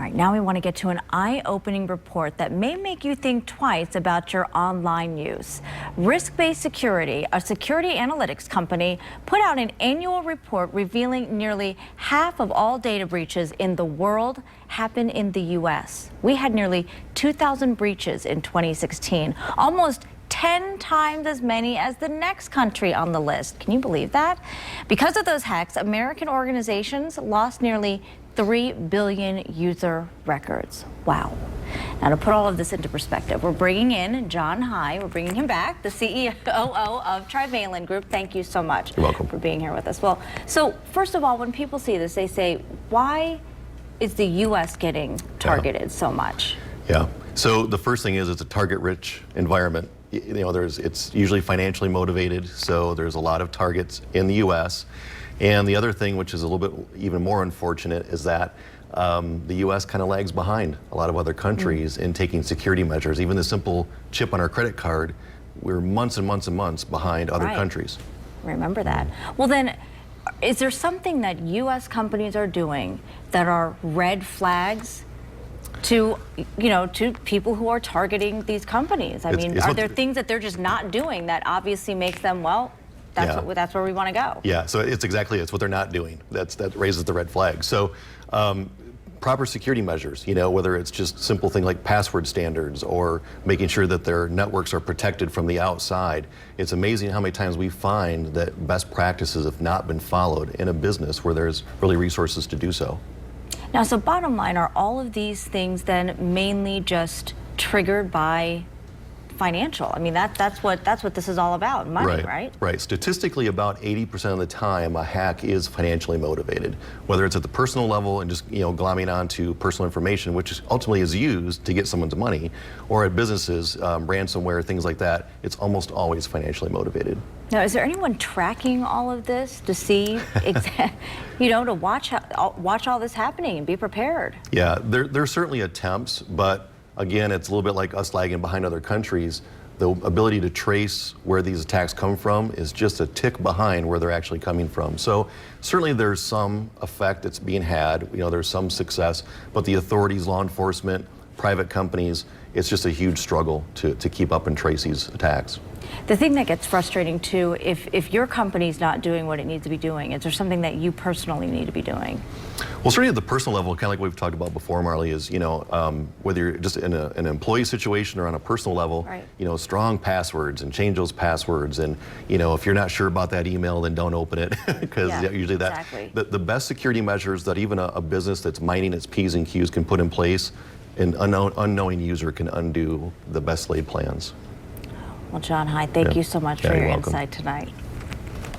All right, now we want to get to an eye-opening report that may make you think twice about your online use. Risk-Based Security, a security analytics company, put out an annual report revealing nearly half of all data breaches in the world happen in the U.S. We had nearly 2,000 breaches in 2016, almost 10 times as many as the next country on the list. Can you believe that? Because of those hacks, American organizations lost nearly 3 billion user records. Wow. Now, to put all of this into perspective, we're bringing in John Hai. We're bringing him back, the CEO of Trivalent Group. Thank you so much. You're welcome. For being here with us. Well, so first of all, when people see this, they say, why is the U.S. getting targeted so much? Yeah. So the first thing is it's a target-rich environment. You know, it's usually financially motivated, so there's a lot of targets in the U.S. And the other thing, which is a little bit even more unfortunate, is that the U.S. kind of lags behind a lot of other countries in taking security measures. Even the simple chip on our credit card, we're months and months and months behind other countries. Remember that. Well then, is there something that U.S. companies are doing that are red flags to, to people who are targeting these companies? I mean, are there things that they're just not doing that obviously makes them, well, that's where we want to go? Yeah, so it's what they're not doing. That raises the red flag. So proper security measures, whether it's just simple things like password standards or making sure that their networks are protected from the outside. It's amazing how many times we find that best practices have not been followed in a business where there's really resources to do so. Now, so bottom line, are all of these things then mainly just triggered by financial? I mean, that's what this is all about, money, right? Right. Statistically, about 80% of the time, a hack is financially motivated, whether it's at the personal level and just glomming onto personal information, which ultimately is used to get someone's money, or at businesses, ransomware, things like that. It's almost always financially motivated. Now, is there anyone tracking all of this to see, to watch all this happening and be prepared? Yeah, there are certainly attempts, but again, it's a little bit like us lagging behind other countries. The ability to trace where these attacks come from is just a tick behind where they're actually coming from. So certainly there's some effect that's being had. There's some success, but the authorities, law enforcement, private companies, it's just a huge struggle to keep up and trace these attacks. The thing that gets frustrating too, if your company's not doing what it needs to be doing, is there something that you personally need to be doing? Well, certainly at the personal level, kind of like we've talked about before, Marley, is whether you're just in an employee situation or on a personal level, strong passwords and change those passwords. And if you're not sure about that email, then don't open it, because usually the best security measures that even a business that's minding its P's and Q's can put in place, an unknowing user can undo the best laid plans. Well, John Hai, thank you so much for your insight tonight.